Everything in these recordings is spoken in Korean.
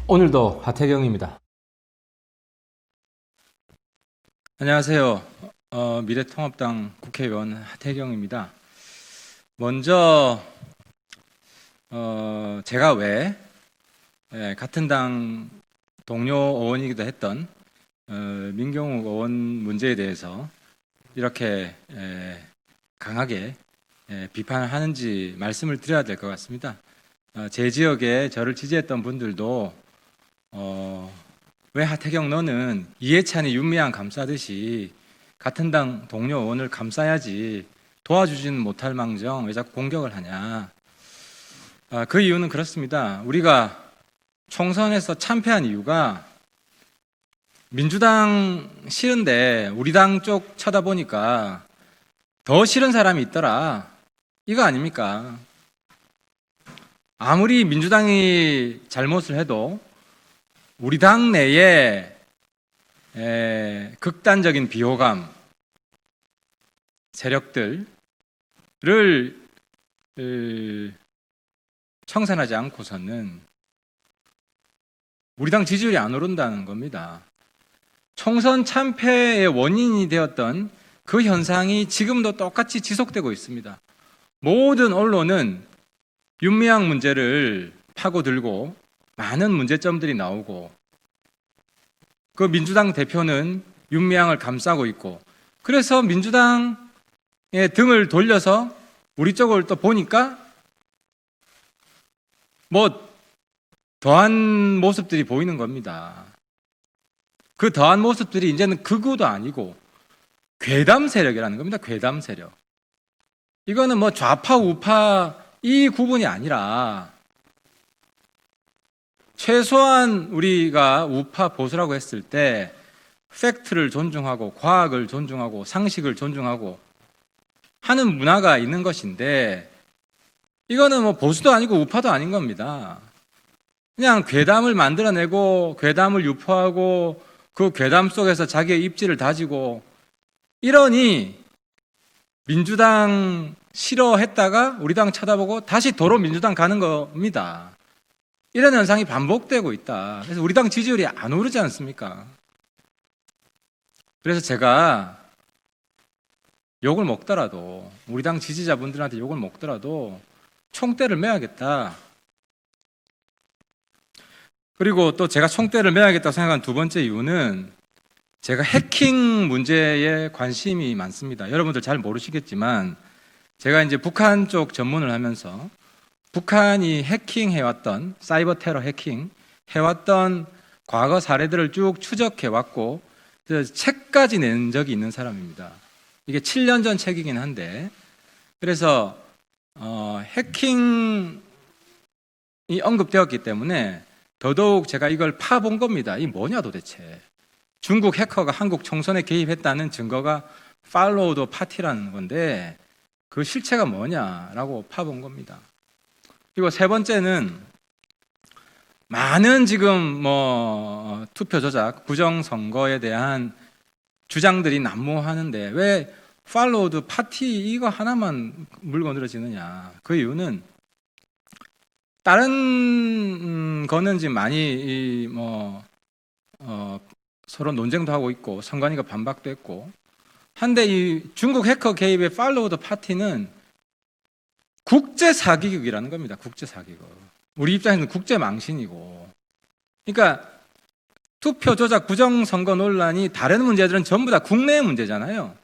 오늘도 하태경입니다. 안녕하세요. 미래통합당 국회의원 하태경입니다. 먼저 제가 왜 같은 당 동료 의원이기도 했던 민경욱 의원 문제에 대해서 이렇게 강하게 비판을 하는지 말씀을 드려야 될 것 같습니다. 제 지역에 저를 지지했던 분들도 왜 하태경 너는 이해찬이 윤미향 감싸듯이 같은 당 동료 의원을 감싸야지 도와주지는 못할 망정 왜 자꾸 공격을 하냐. 그 이유는 그렇습니다. 우리가 총선에서 참패한 이유가 민주당 싫은데 우리 당 쪽 쳐다보니까 더 싫은 사람이 있더라. 이거 아닙니까? 아무리 민주당이 잘못을 해도 우리 당 내에 극단적인 비호감 세력들을 청산하지 않고서는 우리 당 지지율이 안 오른다는 겁니다. 총선 참패의 원인이 되었던 그 현상이 지금도 똑같이 지속되고 있습니다. 모든 언론은 윤미향 문제를 파고들고 많은 문제점들이 나오고 그 민주당 대표는 윤미향을 감싸고 있고 그래서 민주당의 등을 돌려서 우리 쪽을 또 보니까 뭐 더한 모습들이 보이는 겁니다. 그 더한 모습들이 이제는 극우도 아니고 괴담 세력이라는 겁니다. 괴담 세력. 이거는 뭐 좌파 우파 이 구분이 아니라 최소한 우리가 우파 보수라고 했을 때 팩트를 존중하고 과학을 존중하고 상식을 존중하고 하는 문화가 있는 것인데 이거는 뭐 보수도 아니고 우파도 아닌 겁니다. 그냥 괴담을 만들어내고 괴담을 유포하고 그 괴담 속에서 자기의 입지를 다지고 이러니 민주당 싫어했다가 우리 당 쳐다보고 다시 도로 민주당 가는 겁니다. 이런 현상이 반복되고 있다. 그래서 우리 당 지지율이 안 오르지 않습니까? 그래서 제가 욕을 먹더라도 우리 당 지지자분들한테 욕을 먹더라도 총대를 매야겠다. 그리고 또 제가 총대를 매야겠다고 생각한 두 번째 이유는 제가 해킹 문제에 관심이 많습니다. 여러분들 잘 모르시겠지만 제가 이제 북한 쪽 전문을 하면서 북한이 해킹해왔던 사이버 테러 해킹 해왔던 과거 사례들을 쭉 추적해왔고 책까지 낸 적이 있는 사람입니다. 이게 7년 전 책이긴 한데 그래서 해킹이 언급되었기 때문에 더더욱 제가 이걸 파본 겁니다. 이 뭐냐 도대체. 중국 해커가 한국 총선에 개입했다는 증거가 팔로우 더 파티라는 건데 그 실체가 뭐냐라고 파본 겁니다. 그리고 세 번째는 많은 지금 뭐 투표 조작, 부정 선거에 대한 주장들이 난무하는데 왜 팔로우 더 파티 이거 하나만 물건들어지느냐. 그 이유는 다른 거는 지금 많이 서로 논쟁도 하고 있고 선관위가 반박도 했고 한데 이 중국 해커 개입의 팔로우 더 파티는 국제 사기극이라는 겁니다. 국제 사기극. 우리 입장에서는 국제 망신이고. 그러니까 투표 조작 부정 선거 논란이 다른 문제들은 전부 다 국내의 문제잖아요.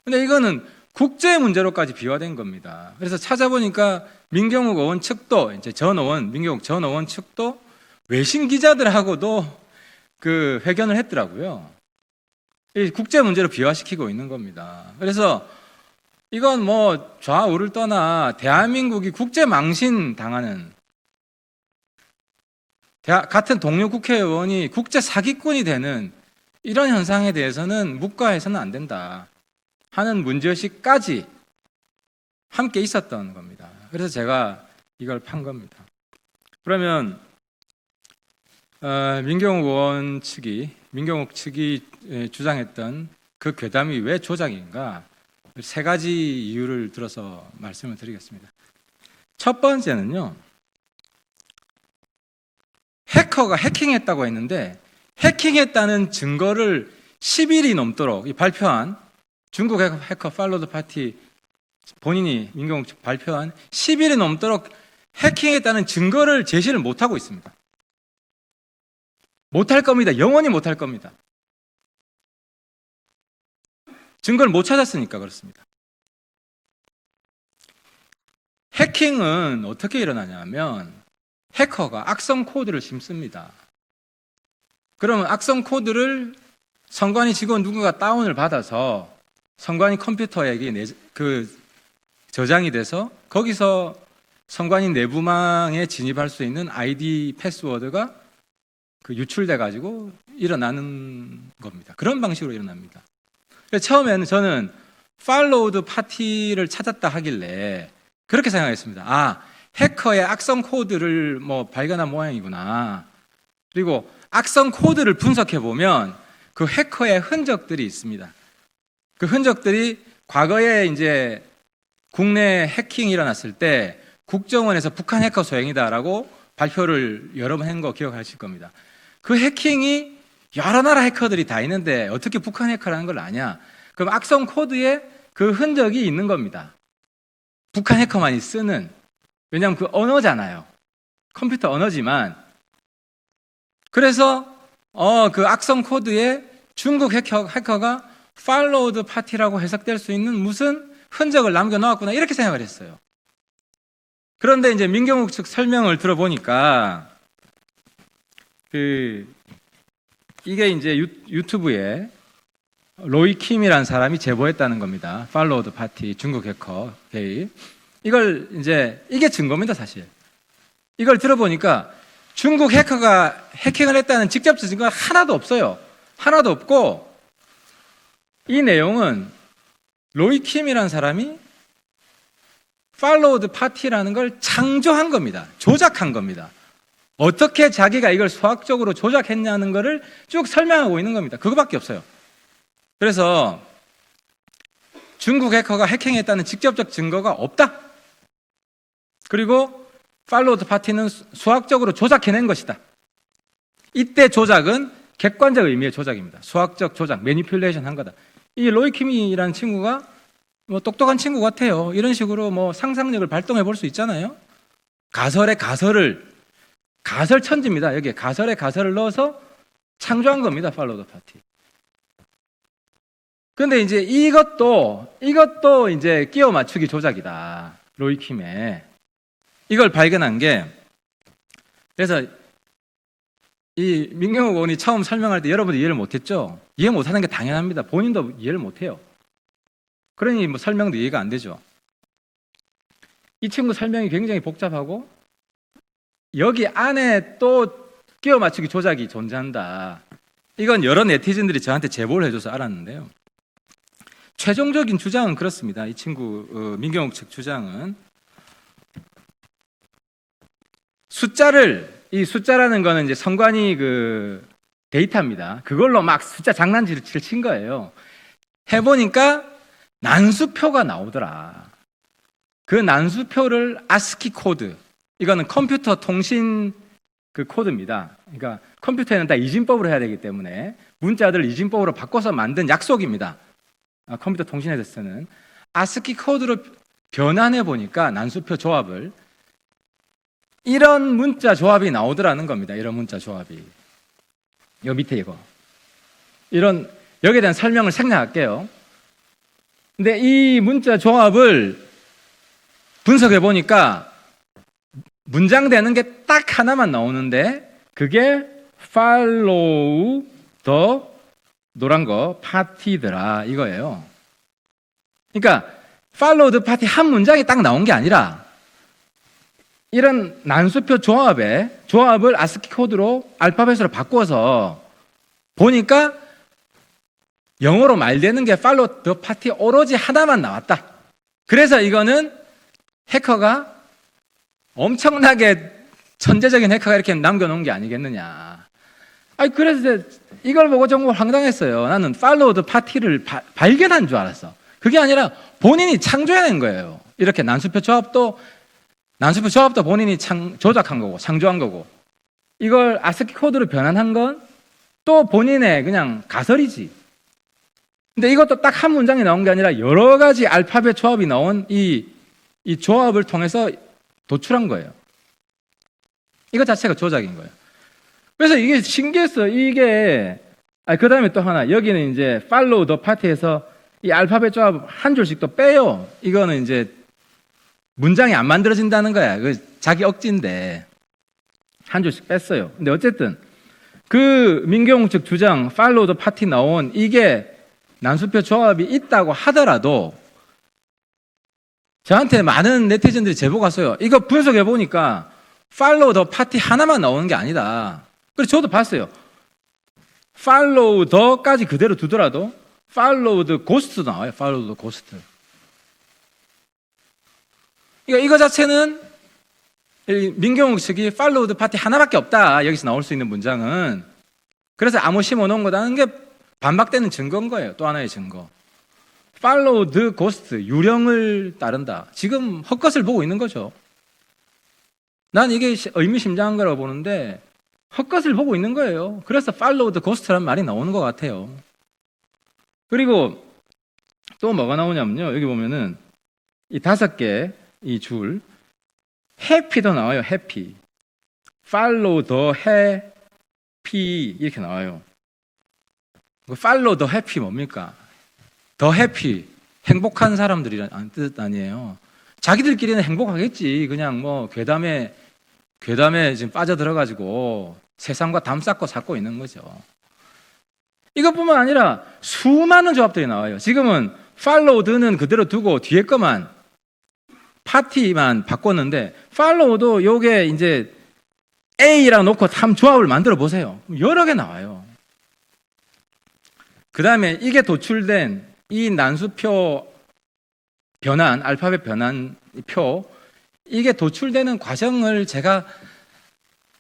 근데 이거는 국제 문제로까지 비화된 겁니다. 그래서 찾아보니까 민경욱 의원 측도 이제 민경욱 전 의원 측도 외신 기자들하고도 그 회견을 했더라고요. 이 국제 문제로 비화시키고 있는 겁니다. 그래서 이건 뭐 좌우를 떠나 대한민국이 국제 망신 당하는 같은 동료 국회의원이 국제 사기꾼이 되는 이런 현상에 대해서는 묵과해서는 안 된다 하는 문제의식까지 함께 있었던 겁니다. 그래서 제가 이걸 판 겁니다. 그러면 민경욱 측이 주장했던 그 괴담이 왜 조작인가? 세 가지 이유를 들어서 말씀을 드리겠습니다. 첫 번째는요, 해커가 해킹했다고 했는데 해킹했다는 증거를 10일이 넘도록 발표한 중국 해커 팔로우드 파티 본인이 민경욱 발표한 10일이 넘도록 해킹했다는 증거를 제시를 못하고 있습니다. 못할 겁니다. 영원히 못할 겁니다. 증거를 못 찾았으니까 그렇습니다. 해킹은 어떻게 일어나냐면 해커가 악성 코드를 심습니다. 그러면 악성 코드를 선관위 직원 누군가 다운을 받아서 선관위 컴퓨터에 저장이 돼서 거기서 선관위 내부망에 진입할 수 있는 아이디 패스워드가 유출돼 가지고 일어나는 겁니다. 그런 방식으로 일어납니다. 그래서 처음에는 저는 팔로우드 파티를 찾았다 하길래 그렇게 생각했습니다. 아, 해커의 악성 코드를 발견한 모양이구나. 그리고 악성 코드를 분석해 보면 그 해커의 흔적들이 있습니다. 그 흔적들이 과거에 이제 국내 해킹이 일어났을 때 국정원에서 북한 해커 소행이다라고 발표를 여러 번 한 거 기억하실 겁니다. 그 해킹이 여러 나라 해커들이 다 있는데 어떻게 북한 해커라는 걸 아냐? 그럼 악성 코드에 그 흔적이 있는 겁니다. 북한 해커만이 쓰는. 왜냐하면 그 언어잖아요. 컴퓨터 언어지만. 그래서 그 악성 코드에 중국 해커가 팔로우드 파티라고 해석될 수 있는 무슨 흔적을 남겨놓았구나 이렇게 생각을 했어요. 그런데 이제 민경욱 측 설명을 들어보니까 이게 이제 유튜브에 로이 킴이라는 사람이 제보했다는 겁니다. 팔로우드 파티 중국 해커 개입. 이게 증거입니다, 사실. 이걸 들어보니까 중국 해커가 해킹을 했다는 직접적 증거가 하나도 없어요. 하나도 없고 이 내용은 로이 킴이라는 사람이 팔로우드 파티라는 걸 창조한 겁니다. 조작한 겁니다. 어떻게 자기가 이걸 수학적으로 조작했냐는 것을 쭉 설명하고 있는 겁니다. 그거밖에 없어요. 그래서 중국 해커가 해킹했다는 직접적 증거가 없다. 그리고 팔로우드 파티는 수학적으로 조작해낸 것이다. 이때 조작은 객관적 의미의 조작입니다. 수학적 조작, 매니퓰레이션 한 거다. 이 로이 킴이라는 친구가 똑똑한 친구 같아요. 이런 식으로 상상력을 발동해 볼 수 있잖아요. 가설에 가설 천지입니다. 여기에 가설에 가설을 넣어서 창조한 겁니다. 팔로우드 파티. 그런데 이제 이것도 이제 끼워 맞추기 조작이다. 로이 킴의. 이걸 발견한 게, 그래서 이 민경욱 의원이 처음 설명할 때 여러분들 이해를 못했죠? 이해 못하는 게 당연합니다. 본인도 이해를 못해요. 그러니 설명도 이해가 안 되죠. 이 친구 설명이 굉장히 복잡하고 여기 안에 또 끼워 맞추기 조작이 존재한다. 이건 여러 네티즌들이 저한테 제보를 해줘서 알았는데요. 최종적인 주장은 그렇습니다. 이 친구 민경욱 측 주장은 이 숫자라는 거는 이제 선관위 데이터입니다. 그걸로 막 숫자 장난질을 친 거예요. 해보니까 난수표가 나오더라. 그 난수표를 아스키 코드, 이거는 컴퓨터 통신 코드입니다. 그러니까 컴퓨터에는 다 이진법으로 해야 되기 때문에 문자들을 이진법으로 바꿔서 만든 약속입니다. 컴퓨터 통신에서 쓰는 아스키 코드로 변환해 보니까 난수표 조합을 이런 문자 조합이 나오더라는 겁니다. 이런 문자 조합이. 요 밑에 이거. 여기에 대한 설명을 생략할게요. 근데 이 문자 조합을 분석해 보니까 문장되는 게 딱 하나만 나오는데 그게 follow the 노란 거 파티더라 이거예요. 그러니까 follow the party 한 문장이 딱 나온 게 아니라 이런 난수표 조합을 아스키 코드로 알파벳으로 바꿔서 보니까 영어로 말되는 게 follow the party 오로지 하나만 나왔다. 그래서 이거는 해커가 엄청나게 천재적인 해커가 이렇게 남겨놓은 게 아니겠느냐. 그래서 이걸 보고 정말 황당했어요. 나는 follow the party를 발견한 줄 알았어. 그게 아니라 본인이 창조해낸 거예요. 이렇게 난수표 조합도 본인이 조작한 거고, 창조한 거고. 이걸 아스키 코드로 변환한 건 또 본인의 그냥 가설이지. 근데 이것도 딱 한 문장에 나온 게 아니라 여러 가지 알파벳 조합이 나온 이 조합을 통해서 도출한 거예요. 이거 자체가 조작인 거예요. 그래서 이게 신기했어. 그 다음에 또 하나, 여기는 이제 follow the party에서 이 알파벳 조합 한 줄씩 또 빼요. 이거는 이제 문장이 안 만들어진다는 거야. 자기 억지인데 한 줄씩 뺐어요. 근데 어쨌든 그 민경욱 측 주장 follow the party 나온 이게 난수표 조합이 있다고 하더라도 저한테 많은 네티즌들이 제보가 왔어요. 이거 분석해 보니까 follow the party 하나만 나오는 게 아니다. 그래서 저도 봤어요. follow the까지 그대로 두더라도 follow the ghost도 나와요. follow the ghost. 그러니까 이거 자체는 민경욱 측이 follow the party 하나밖에 없다. 여기서 나올 수 있는 문장은. 그래서 아무 심어놓은 거다는 게 반박되는 증거인 거예요. 또 하나의 증거. follow the ghost, 유령을 따른다. 지금 헛것을 보고 있는 거죠. 난 이게 의미심장한 거라고 보는데 헛것을 보고 있는 거예요. 그래서 follow the ghost라는 말이 나오는 것 같아요. 그리고 또 뭐가 나오냐면요. 여기 보면은 이 5개 이 줄 happy도 나와요. happy. follow the happy 이렇게 나와요. follow the happy 뭡니까? the happy 행복한 사람들이라는 뜻 아니에요. 자기들끼리는 행복하겠지. 그냥 뭐 괴담에 지금 빠져들어가지고 세상과 담 쌓고 살고 있는 거죠. 이것뿐만 아니라 수많은 조합들이 나와요. 지금은 followed는 그대로 두고 뒤에 거만 파티만 바꿨는데 follow도 요게 이제 A라 놓고 한 조합을 만들어 보세요. 여러 개 나와요. 그 다음에 이게 도출된 이 난수표 변환, 알파벳 변환 표, 이게 도출되는 과정을 제가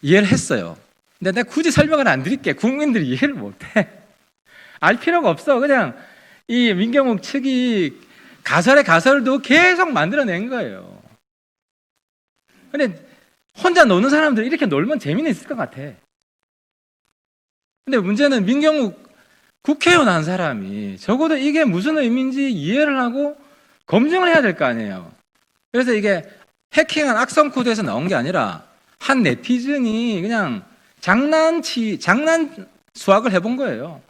이해를 했어요. 근데 내가 굳이 설명을 안 드릴게. 국민들이 이해를 못해. 알 필요가 없어. 그냥 이 민경욱 측이 가설의 가설도 계속 만들어낸 거예요. 근데 혼자 노는 사람들 이렇게 놀면 재미는 있을 것 같아. 근데 문제는 민경욱 국회의원 한 사람이 적어도 이게 무슨 의미인지 이해를 하고 검증을 해야 될 거 아니에요. 그래서 이게 해킹한 악성 코드에서 나온 게 아니라 한 네티즌이 그냥 장난 수학을 해본 거예요.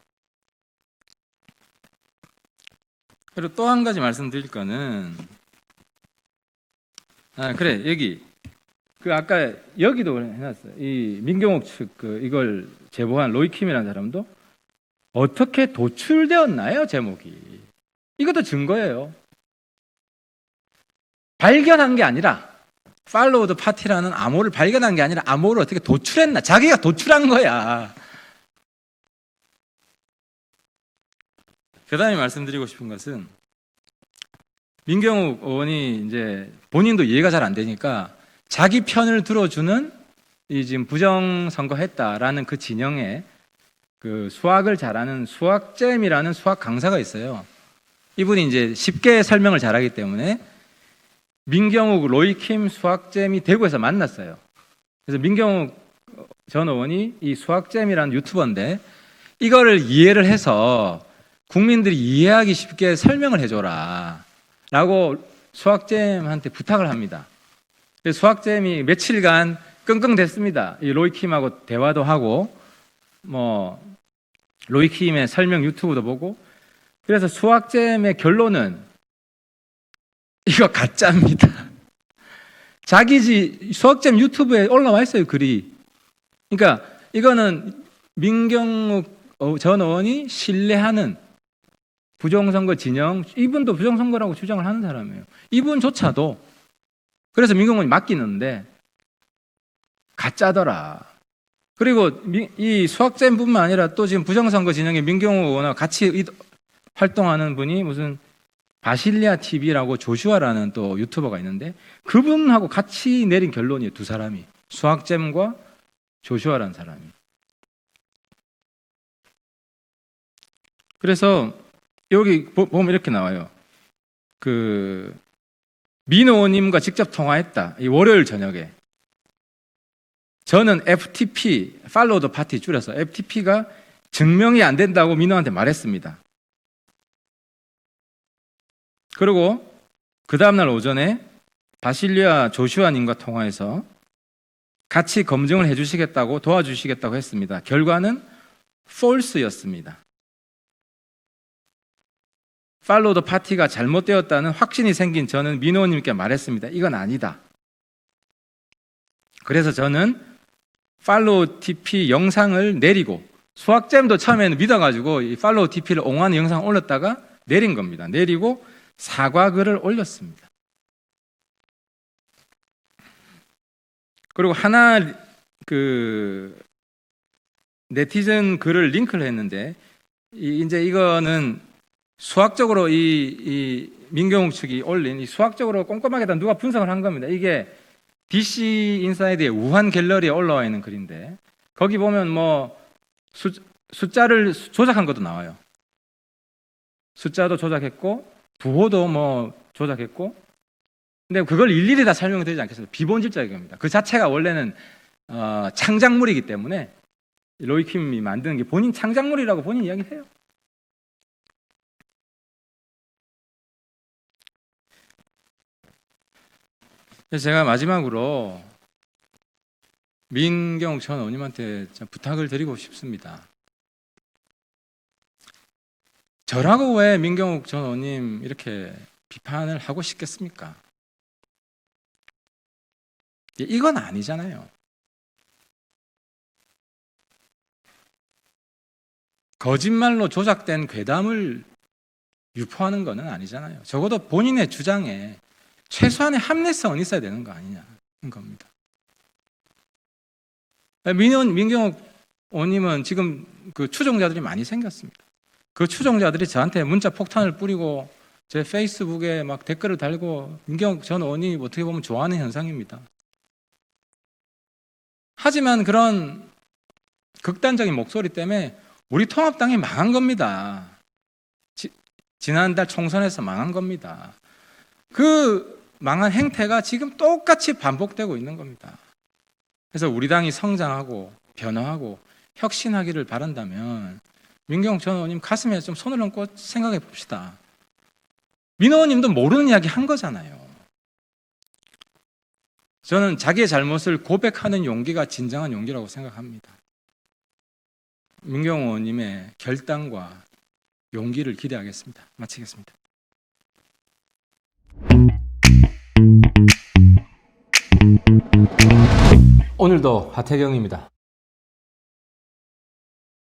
그리고 또 한 가지 말씀드릴 거는 그래 여기 아까 여기도 해놨어요. 이 민경욱 측 이걸 제보한 로이킴이라는 사람도 어떻게 도출되었나요? 제목이 이것도 증거예요. 발견한 게 아니라 follow the party라는 암호를 발견한 게 아니라 암호를 어떻게 도출했나? 자기가 도출한 거야. 그 다음에 말씀드리고 싶은 것은 민경욱 의원이 이제 본인도 이해가 잘 안 되니까 자기 편을 들어주는 이 지금 부정선거했다라는 그 진영에 그 수학을 잘하는 수학잼이라는 수학 강사가 있어요. 이분이 이제 쉽게 설명을 잘하기 때문에 민경욱, 로이킴 수학잼이 대구에서 만났어요. 그래서 민경욱 전 의원이 이 수학잼이라는 유튜버인데 이거를 이해를 해서 국민들이 이해하기 쉽게 설명을 해줘라 라고 수학잼한테 부탁을 합니다. 그래서 수학잼이 며칠간 끙끙댔습니다. 이 로이킴하고 대화도 하고 뭐 로이킴의 설명 유튜브도 보고. 그래서 수학잼의 결론은 이거 가짜입니다. 자기 수학잼 유튜브에 올라와 있어요, 글이. 그러니까 이거는 민경욱 전 의원이 신뢰하는 부정선거 진영, 이분도 부정선거라고 주장을 하는 사람이에요. 이분조차도. 그래서 민경욱 의원이 맡기는데 가짜더라. 그리고 이 수학잼뿐만 아니라 또 지금 부정선거 진영의 민경욱 의원과 같이 활동하는 분이 무슨 바실리아 TV라고 조슈아라는 또 유튜버가 있는데 그분하고 같이 내린 결론이에요. 두 사람이. 수학잼과 조슈아라는 사람이. 그래서 여기 보면 이렇게 나와요. 민 의원님과 직접 통화했다. 이 월요일 저녁에. 저는 FTP, Follow the Party 줄여서 FTP가 증명이 안 된다고 민호한테 말했습니다. 그리고 그 다음날 오전에 바실리아 조슈아님과 통화해서 같이 검증을 해주시겠다고 도와주시겠다고 했습니다. 결과는 false였습니다. Follow the Party가 잘못되었다는 확신이 생긴 저는 민호님께 말했습니다. 이건 아니다. 그래서 저는 Follow TP 영상을 내리고 수학잼도 처음에는 믿어가지고 이 Follow TP를 옹호하는 영상을 올렸다가 내린 겁니다. 내리고 사과글을 올렸습니다. 그리고 하나 네티즌 글을 링크를 했는데 이제 이거는 수학적으로 이 민경욱 측이 올린 이 수학적으로 꼼꼼하게 다 누가 분석을 한 겁니다. 이게 DC 인사이드의 우한 갤러리에 올라와 있는 글인데 거기 보면 뭐 숫자를 조작한 것도 나와요. 숫자도 조작했고 부호도 뭐 조작했고 근데 그걸 일일이 다 설명이 되지 않겠습니다. 비본질적인 겁니다. 그 자체가 원래는 창작물이기 때문에 로이킴이 만드는 게 본인 창작물이라고 본인 이야기해요. 그래서 제가 마지막으로 민경욱 전 의원님한테 부탁을 드리고 싶습니다. 저라고 왜 민경욱 전 의원님 이렇게 비판을 하고 싶겠습니까? 이건 아니잖아요. 거짓말로 조작된 괴담을 유포하는 것은 아니잖아요. 적어도 본인의 주장에 최소한의 합리성은 있어야 되는 거 아니냐는 겁니다. 민경욱 의원님은 지금 그 추종자들이 많이 생겼습니다. 그 추종자들이 저한테 문자 폭탄을 뿌리고 제 페이스북에 막 댓글을 달고 민경욱 전 의원이 어떻게 보면 좋아하는 현상입니다. 하지만 그런 극단적인 목소리 때문에 우리 통합당이 망한 겁니다. 지난달 총선에서 망한 겁니다. 그 망한 행태가 지금 똑같이 반복되고 있는 겁니다. 그래서 우리 당이 성장하고 변화하고 혁신하기를 바란다면 민경욱 전 의원님 가슴에 좀 손을 얹고 생각해 봅시다. 민 의원님도 모르는 이야기 한 거잖아요. 저는 자기의 잘못을 고백하는 용기가 진정한 용기라고 생각합니다. 민경욱 의원님의 결단과 용기를 기대하겠습니다. 마치겠습니다. 오늘도 하태경입니다.